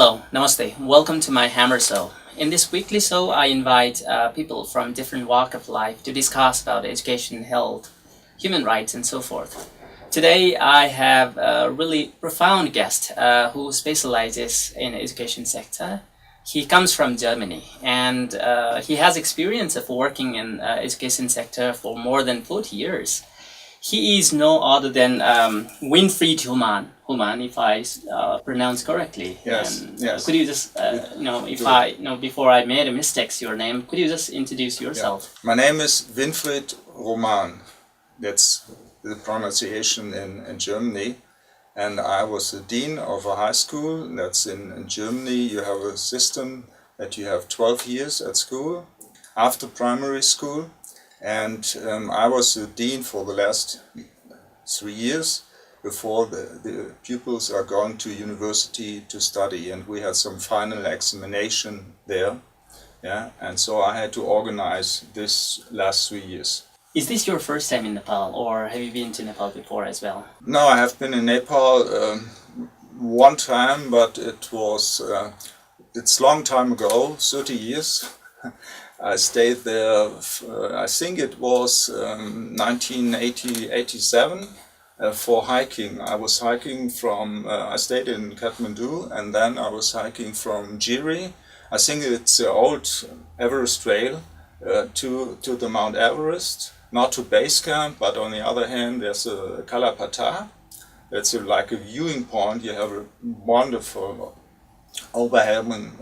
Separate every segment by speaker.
Speaker 1: Hello, namaste. Welcome to my Hammer Show. In this weekly show, I invite people from different walk of life to discuss about education, health, human rights, and so forth. Today, I have a really profound guest who specializes in education sector. He comes from Germany, and he has experience of working in education sector for more than 40 years. He is no other than Winfred Oman, if I pronounce correctly.
Speaker 2: Yes,
Speaker 1: And,
Speaker 2: yes.
Speaker 1: could you just, before I made a mistake, your name, could you just introduce yourself?
Speaker 2: My name is Winfred Oman. That's the pronunciation in Germany. And I was the dean of a high school. That's in Germany. You have a system that you have 12 years at school, after primary school. And I was the dean for the last 3 years before the pupils are going to university to study, and we had some final examination there. Yeah, and so I had to organize this last 3 years.
Speaker 1: Is this your first time in Nepal, or have you been to Nepal before as well?
Speaker 2: No, I have been in Nepal one time, but it's long time ago, 30 years. I stayed there, I think it was 1987 for hiking. I was hiking I stayed in Kathmandu, and then I was hiking from Jiri. I think it's the old Everest Trail to the Mount Everest, not to base camp, but on the other hand there's a Kalapata. That's like a viewing point. You have a wonderful overhanging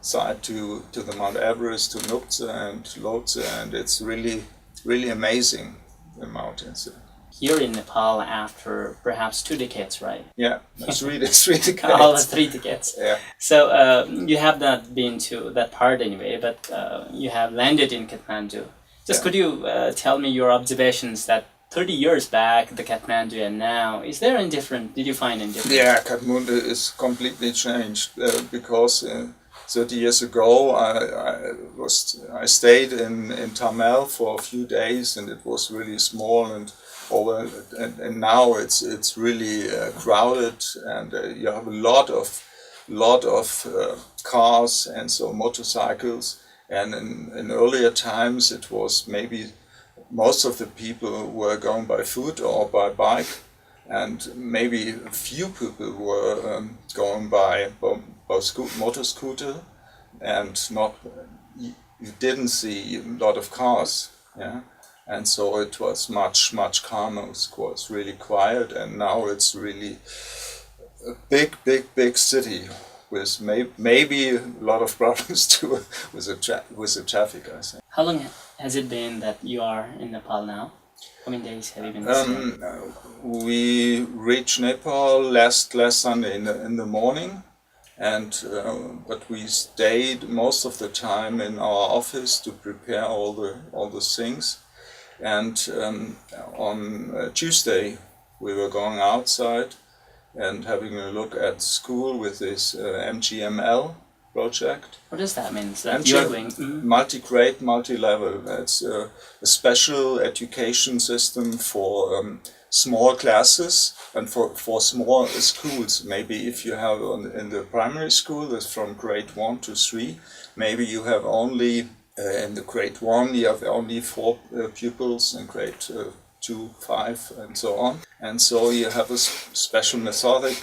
Speaker 2: side to the Mount Everest, to Nukta and Lhotse, and it's really amazing, the mountains.
Speaker 1: Here in Nepal after perhaps 2 decades, right?
Speaker 2: Yeah, it's really 3 decades.
Speaker 1: Almost 3 decades.
Speaker 2: Yeah.
Speaker 1: So you have not been to that part anyway, but you have landed in Kathmandu. Just could you tell me your observations that 30 years back, the Kathmandu, and now, is there any different? Did you find any different?
Speaker 2: Yeah, Kathmandu is completely changed because 30 years ago I stayed in Tamil for a few days, and it was really small and now it's really crowded, and you have a lot of cars and so motorcycles. And in earlier times it was maybe most of the people were going by foot or by bike, and maybe a few people were going by motor scooter, and you didn't see a lot of cars. Yeah. And so it was much calmer. It was really quiet, and now it's really a big city with maybe a lot of problems too with the traffic, I think.
Speaker 1: How long has it been that you are in Nepal now? How many days have you been?
Speaker 2: We reached Nepal last Sunday in the morning, and but we stayed most of the time in our office to prepare all the things. And on Tuesday we were going outside and having a look at school with this MGML project.
Speaker 1: What does that mean? So that you're doing
Speaker 2: multi-grade, multi-level. It's a special education system for small classes and for small schools. Maybe if you have in the primary school, that's from grade 1 to 3, maybe you have only in the grade 1 you have only 4 pupils, in grade 2, 5, and so on. And so you have a special methodic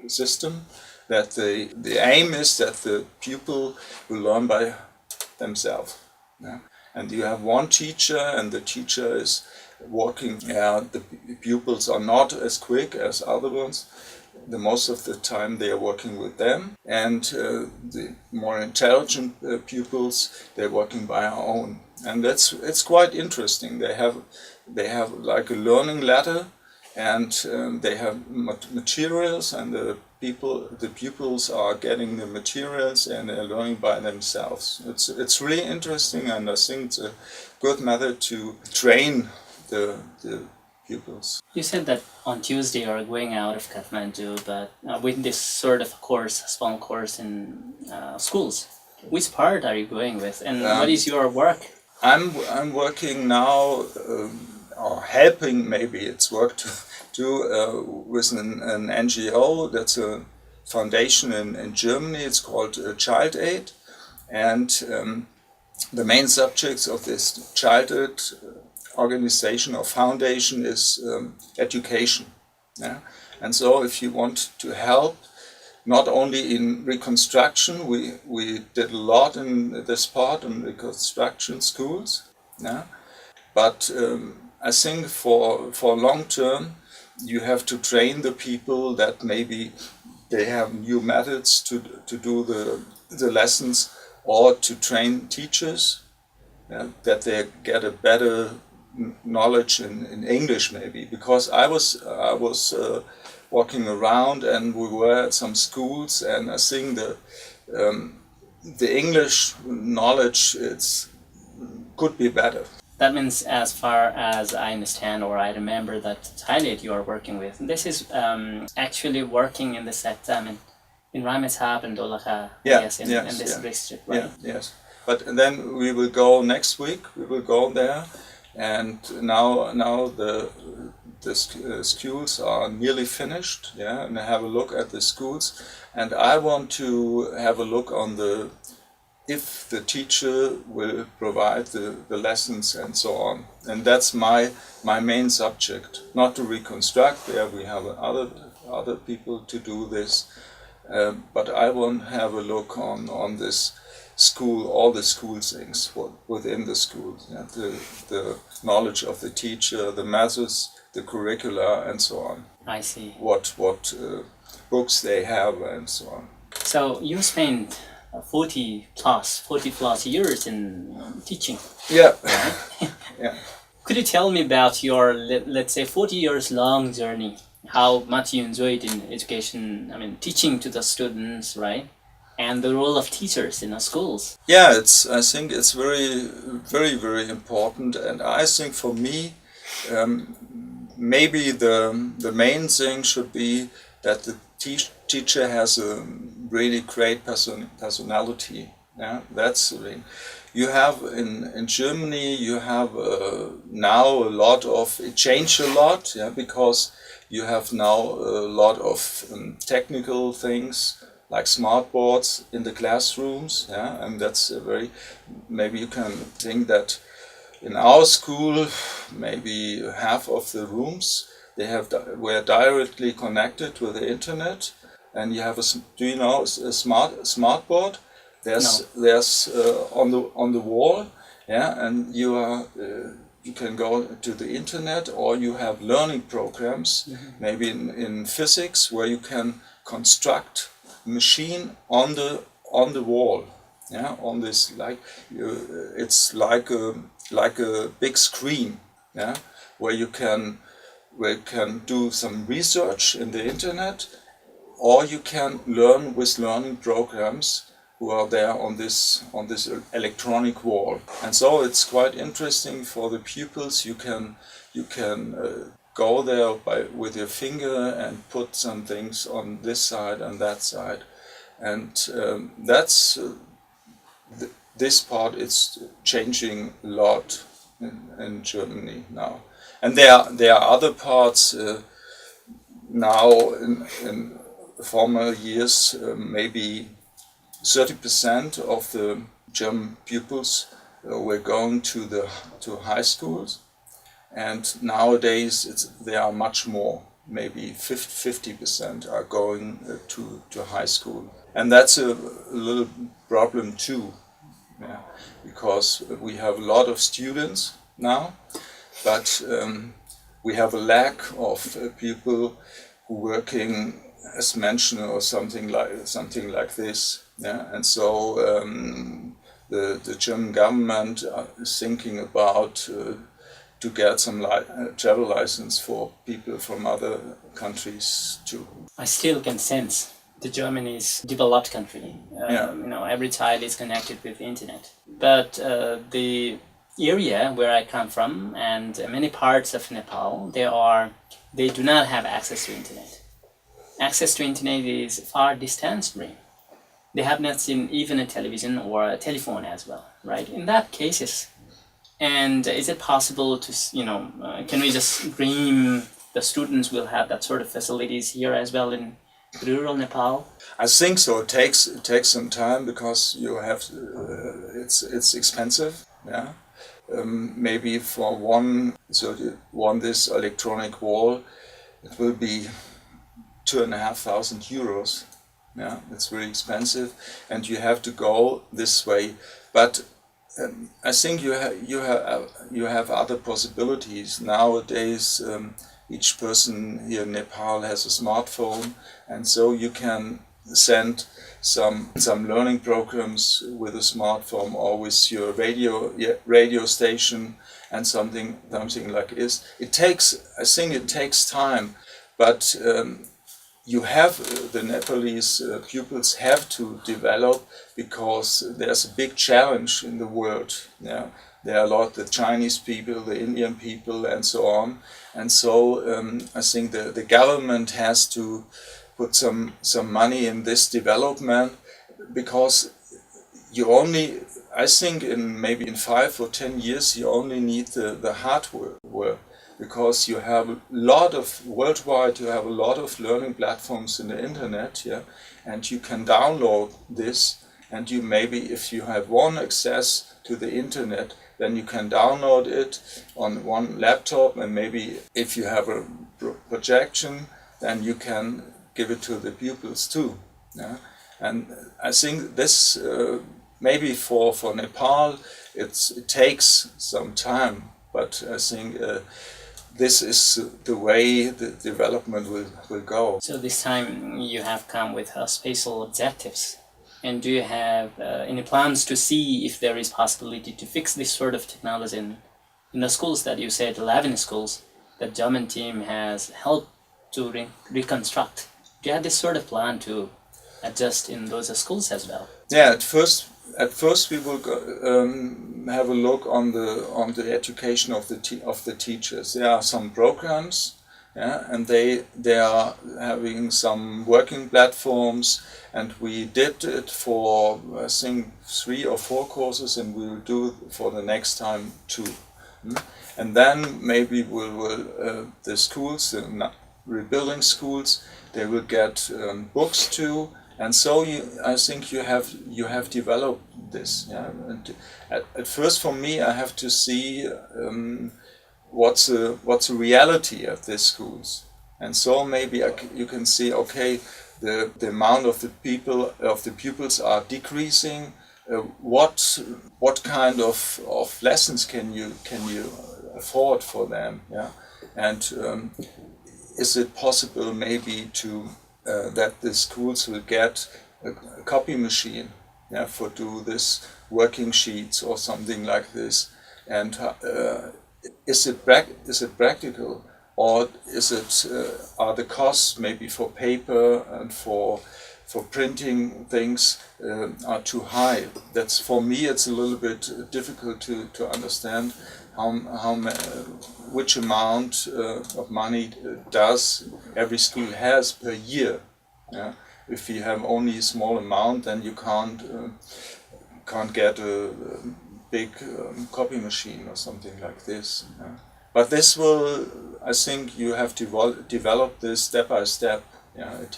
Speaker 2: system that the aim is that the pupil will learn by themselves. Yeah? And you have one teacher, and the teacher is working. The pupils are not as quick as other ones. Most of the time they are working with them, and the more intelligent pupils, they're working by our own. And it's quite interesting. They have like a learning ladder, and they have materials, and the pupils are getting the materials and they're learning by themselves. It's really interesting, and I think it's a good method to train the pupils.
Speaker 1: You said that on Tuesday you're going out of Kathmandu, but with this sort of small course in schools. Which part are you going with, and what is your work?
Speaker 2: I'm working now, or helping, maybe it's work to do with an NGO. That's a foundation in Germany. It's called Child Aid, and the main subjects of this Child Aid organization or foundation is education. Yeah? And so if you want to help, not only in reconstruction, we did a lot in this part in reconstruction schools, yeah? But I think for long term, you have to train the people that maybe they have new methods to do the lessons, or to train teachers, yeah, that they get a better knowledge in English maybe. Because I was walking around and we were at some schools, and I think the English knowledge could be better.
Speaker 1: That means, as far as I understand or I remember, that Thailand you are working with, this is actually working in the sector, I mean, in Rameshab and Dolakha, yes, in this district, right?
Speaker 2: Yeah, yes. But then we will go next week, we will go there, and now the schools are nearly finished, yeah, and I have a look at the schools, and I want to have a look on if the teacher will provide the lessons and so on. And that's my main subject, not to reconstruct. There we have other people to do this, but I want to have a look on this school, all the school things within the school, yeah? The knowledge of the teacher, the methods, the curricula, and so on.
Speaker 1: I see.
Speaker 2: What books they have and so on.
Speaker 1: So you spent 40 plus years in teaching.
Speaker 2: Yeah.
Speaker 1: Right?
Speaker 2: Yeah.
Speaker 1: Could you tell me about your, let's say, 40 years long journey? How much you enjoyed in education, I mean, teaching to the students, right? And the role of teachers in the schools.
Speaker 2: Yeah, I think it's very, very, very important. And I think for me, maybe the main thing should be that the teacher has a really great personality. Yeah, that's the thing. You have in Germany, you have now a lot of, it changed a lot, yeah, because you have now a lot of technical things like smart boards in the classrooms, yeah, and that's maybe you can think that in our school, maybe half of the rooms were directly connected with the internet, and you have do you know a smart board? There's on the wall, yeah, and you can go to the internet, or you have learning programs, maybe in physics, where you can construct a machine on the wall, yeah, on this it's like a big screen, yeah, where you can do some research in the internet, or you can learn with learning programs who are there on this electronic wall. And so it's quite interesting for the pupils. You can go there with your finger and put some things on this side and that side, and that's this part is changing a lot in Germany now. And there are other parts now in former years, maybe 30% of the German pupils were going to high schools, and nowadays there are much more. Maybe 50% are going to high school, and that's a little problem too, yeah, because we have a lot of students now, but we have a lack of people who working as mentioned or something like this. Yeah, and so the German government is thinking about to get some travel license for people from other countries too.
Speaker 1: I still can sense the Germany is a developed country. You know, every child is connected with the internet. But the area where I come from and many parts of Nepal, they do not have access to internet. Access to internet is far distance free. They have not seen even a television or a telephone as well, right? In that cases, and is it possible to, can we just dream the students will have that sort of facilities here as well in rural Nepal?
Speaker 2: I think so. It takes some time because you have it's expensive. Yeah. Maybe for one this electronic wall, it will be €2,500. Yeah, it's very expensive, and you have to go this way. But I think you have other possibilities nowadays. Each person here in Nepal has a smartphone, and so you can send some learning programs with a smartphone or with your radio station and something like this. It takes time, but you have the Nepalese pupils have to develop, because there's a big challenge in the world. Yeah, there are a lot the Chinese people, the Indian people, and so on. And so I think the government has to put some money in this development, because I think maybe in 5 or 10 years you only need the hardware, because you have worldwide you have a lot of learning platforms in the internet, yeah, and you can download this, and you maybe, if you have one access to the internet, then you can download it on one laptop, and maybe if you have a projection, then you can give it to the pupils too. Yeah? And I think this maybe for Nepal it takes some time, but I think this is the way the development will go.
Speaker 1: So this time you have come with spatial objectives. And do you have any plans to see if there is possibility to fix this sort of technology in the schools that you said, 11 schools, that German team has helped to reconstruct? Do you have this sort of plan to adjust in those schools as well?
Speaker 2: Yeah, at first we will have a look on the education of the teachers. There are some programs, yeah, and they are having some working platforms, and we did it for I think 3 or 4 courses, and we will do it for the next time too. And then maybe the schools, the rebuilding schools, they will get books too. And so I think you have developed this. Yeah? And at first, for me, I have to see what's the reality of these schools. And so maybe you can see, okay, the amount of the pupils are decreasing. What kind of lessons can you afford for them? Yeah, and is it possible maybe to that the schools will get a copy machine, yeah, for do this working sheets or something like this, and is it practical, or are the costs maybe for paper and for printing things are too high? That's, for me, it's a little bit difficult to understand which amount of money does every school has per year. Yeah? If you have only a small amount, then you can't get a big copy machine or something like this. Yeah? But this will, I think, you have to develop this step by step. Yeah, it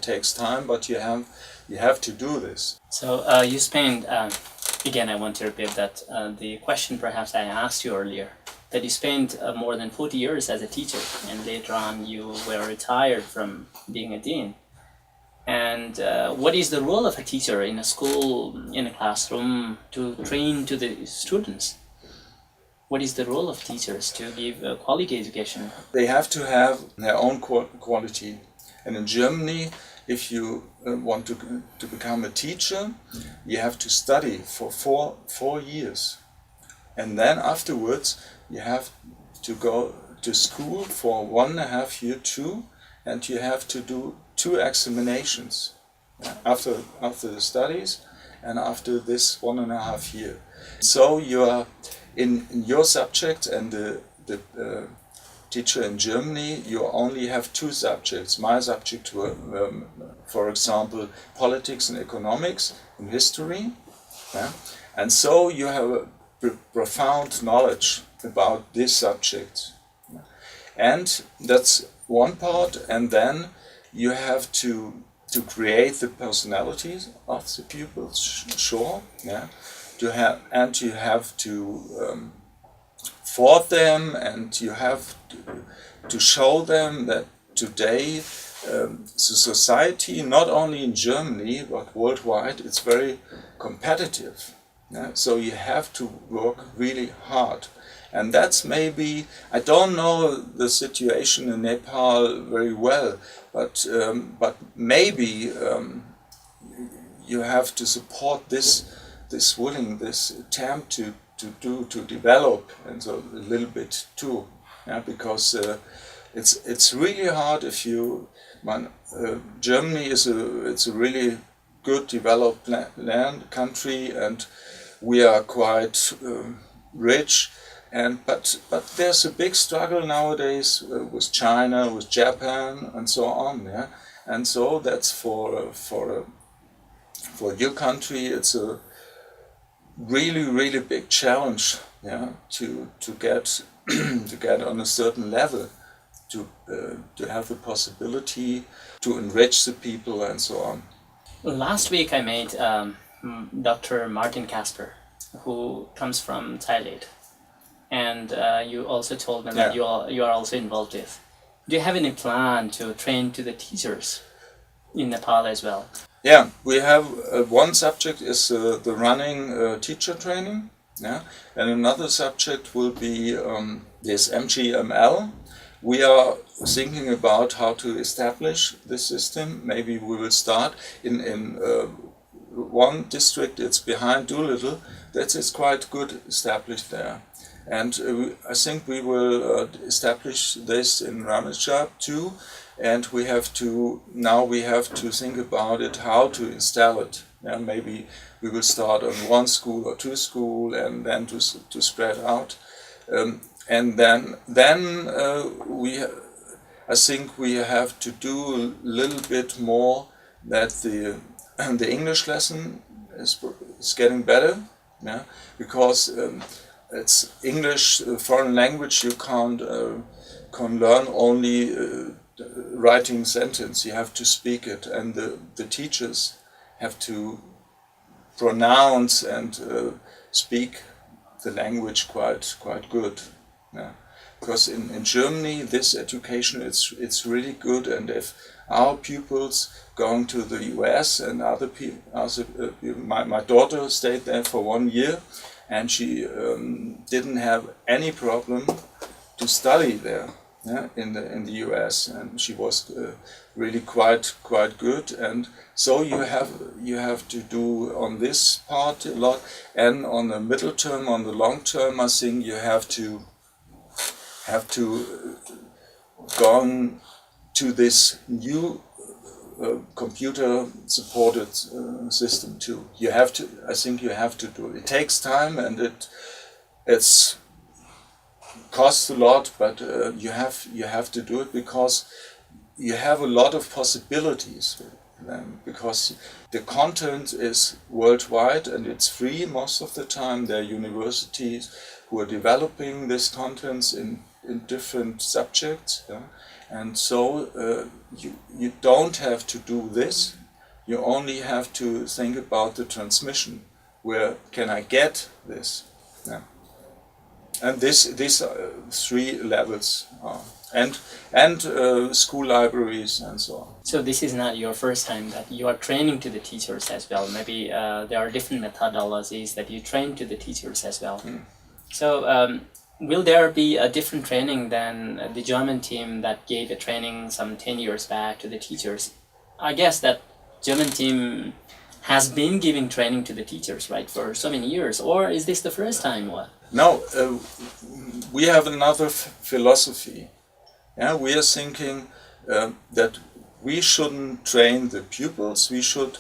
Speaker 2: takes time, but you have to do this.
Speaker 1: So you spent again, I want to repeat that the question perhaps I asked you earlier, that you spent more than 40 years as a teacher, and later on you were retired from being a dean. And what is the role of a teacher in a school, in a classroom, to train to the students? What is the role of teachers to give a quality education?
Speaker 2: They have to have their own quality. And in Germany, if you want to become a teacher, you have to study for four years. And then afterwards, you have to go to school for 1.5 years too, and you have to do 2 examinations after the studies and after this 1.5 years. So you are in your subject, and the teacher in Germany, you only have 2 subjects. My subject were, for example, politics and economics and history. Yeah? And so you have a profound knowledge about this subject. And that's one part. And then you have to create the personalities of the pupils, sure, yeah, you have to for them, and you have to show them that today the society, not only in Germany but worldwide, it's very competitive. Yeah? So you have to work really hard. And that's maybe, I don't know the situation in Nepal very well, but maybe you have to support this attempt to develop, and so a little bit too, yeah, because it's really hard if Germany it's a really good developed land country, and we are quite rich, but there's a big struggle nowadays with China, with Japan, and so on, yeah, and so that's for your country, it's a really big challenge, yeah, to get to get on a certain level, to have the possibility to enrich the people and so on.
Speaker 1: Last week I met Dr. Martin Casper, who comes from Thailand, and you also told me that you are also involved with. Do you have any plan to train to the teachers in Nepal as well?
Speaker 2: Yeah, we have one subject is the running teacher training, yeah, and another subject will be this MGML. We are thinking about how to establish this system. Maybe we will start in one district. It's behind Doolittle. That is quite good established there, and I think we will establish this in Ramechhap too. And we have to think about it, how to install it. Yeah, maybe we will start on one school or two schools, and then to spread out. And then I think we have to do a little bit more, that the English lesson is getting better, yeah, because it's English, foreign language. You can't learn only writing sentence. You have to speak it, and the teachers have to pronounce and speak the language quite good. Yeah. Because in Germany this education it's really good, and if our pupils going to the US and other people, my daughter stayed there for 1 year, and she didn't have any problem to study there. Yeah, in the US, and she was really quite good, and so you have to do on this part a lot, and on the middle term, on the long term, I think you have to go on to this new computer supported system too. I think you have to do it. It takes time, and it's costs a lot, but you have to do it, because you have a lot of possibilities, because the content is worldwide and it's free most of the time. There are universities who are developing these contents in different subjects, yeah? And so you don't have to do this. You only have to think about the transmission. Where can I get this? Yeah. And these three levels are, and school libraries and so on.
Speaker 1: So this is not your first time that you are training to the teachers as well. Maybe there are different methodologies that you train to the teachers as well. Mm. So will there be a different training than the German team that gave a training some 10 years back to the teachers? I guess that German team has been giving training to the teachers, right, for so many years, or is this the first time? What?
Speaker 2: No, we have another philosophy. Yeah, we are thinking that we shouldn't train the pupils. We should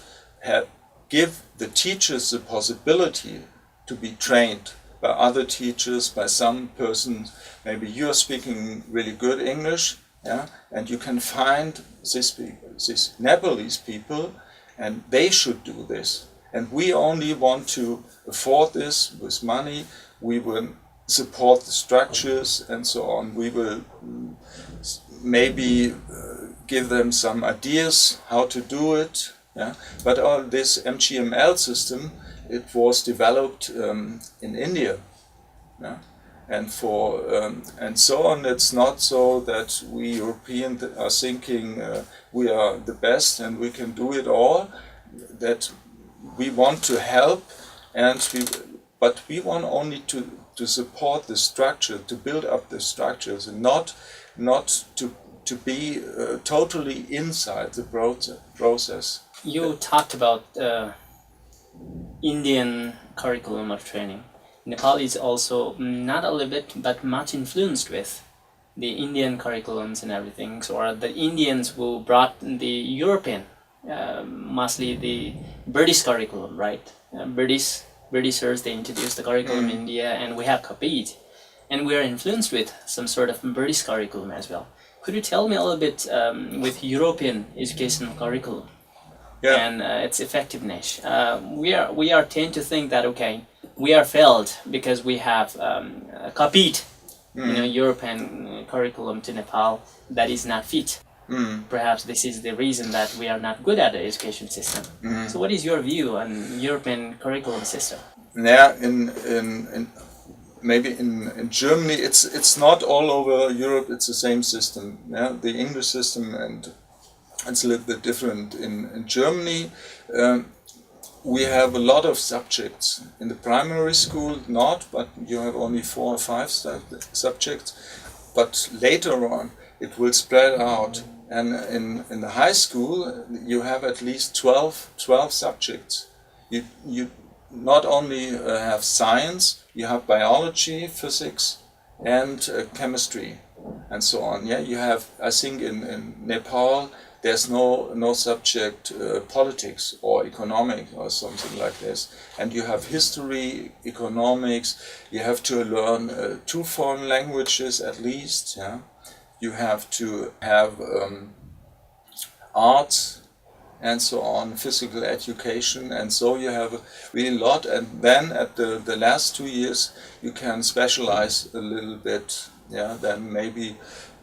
Speaker 2: give the teachers the possibility to be trained by other teachers, by some person. Maybe you are speaking really good English, yeah, and you can find these Nepalese people, and they should do this. And we only want to afford this with money. We will support the structures and so on. We will maybe give them some ideas how to do it. Yeah? But all this MGML system, it was developed in India. Yeah? And so on. It's not so that we Europeans are thinking we are the best and we can do it all. That we want to help, but we want only to support the structure, to build up the structures, and not to be totally inside the process.
Speaker 1: You talked about Indian curriculum of training. Nepal is also not a little bit, but much influenced with the Indian curriculums and everything. So are the Indians who brought the European, mostly the British curriculum, right? Britishers, they introduced the curriculum in India, and we have copied. And we are influenced with some sort of British curriculum as well. Could you tell me a little bit with European educational curriculum and its effectiveness? We are tend to think that, okay, we are failed because we have copied European curriculum to Nepal that is not fit. Perhaps this is the reason that we are not good at the education system. So what is your view on European curriculum system?
Speaker 2: Yeah, maybe in Germany, it's not all over Europe. It's the same system. Yeah, the English system, and it's a little bit different. In Germany, we have a lot of subjects in the primary school. But you have only 4 or 5 subjects. But later on, it will spread out. And in the high school, you have at least 12 subjects. You not only have science, you have biology, physics, and chemistry, and so on. Yeah, you have. I think in Nepal there's no subject politics or economic or something like this. And you have history, economics. You have to learn 2 foreign languages at least. Yeah, you have to have arts and so on, physical education, and so you have really a lot. And then at the last 2 years you can specialize a little bit. Yeah, then maybe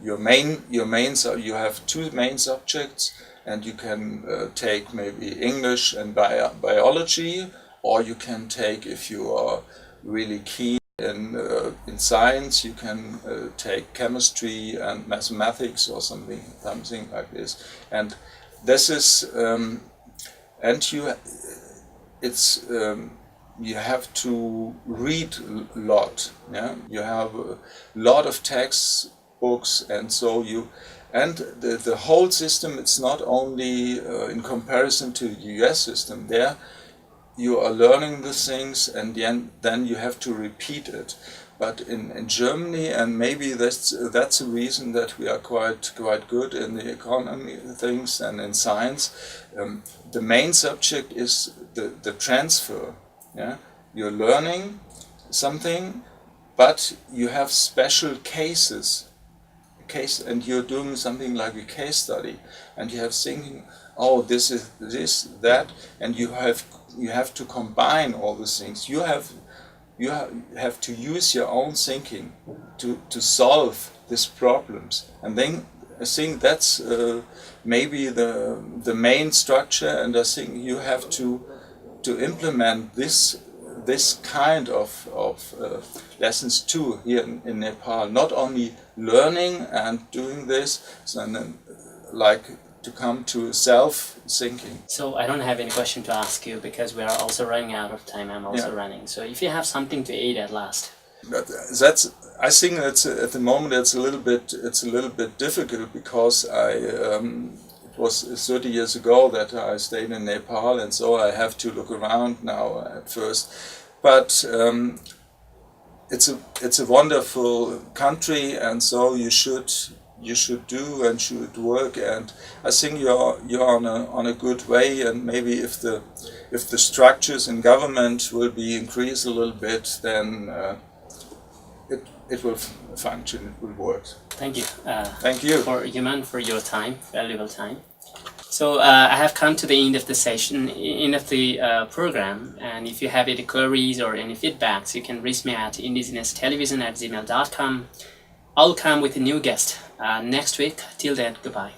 Speaker 2: you have 2 main subjects, and you can take maybe English and biology, or you can take, if you are really keen in science, you can take chemistry and mathematics or something like this. And this is you have to read a lot. Yeah, you have a lot of textbooks, and so the whole system. It's not only in comparison to the US system. There, you are learning the things, and then you have to repeat it. But in Germany, and maybe that's a reason that we are quite good in the economy things and in science. The main subject is the transfer. Yeah, you're learning something, but you have special cases. And you're doing something like a case study, and you have thinking, oh, this is that, and you have to combine all these things. You have to use your own thinking to solve these problems, and then I think that's maybe the main structure. And I think you have to implement this kind of lessons too here in Nepal. Not only learning and doing this, and like to come to self-thinking.
Speaker 1: So I don't have any question to ask you because we are also running out of time. I'm also running. So if you have something to add at last.
Speaker 2: I think that's at the moment it's a little bit difficult because it was 30 years ago that I stayed in Nepal, and so I have to look around now at first. But it's a wonderful country, and so you should do and should work. And I think you're on a good way. And maybe if the structures in government will be increased a little bit, then it will function. It will work.
Speaker 1: Thank you.
Speaker 2: Thank you,
Speaker 1: for your time, valuable time. So I have come to the end of the session, end of the program, and if you have any queries or any feedbacks, you can reach me at indigenous.television@gmail.com. I'll come with a new guest next week. Till then, goodbye.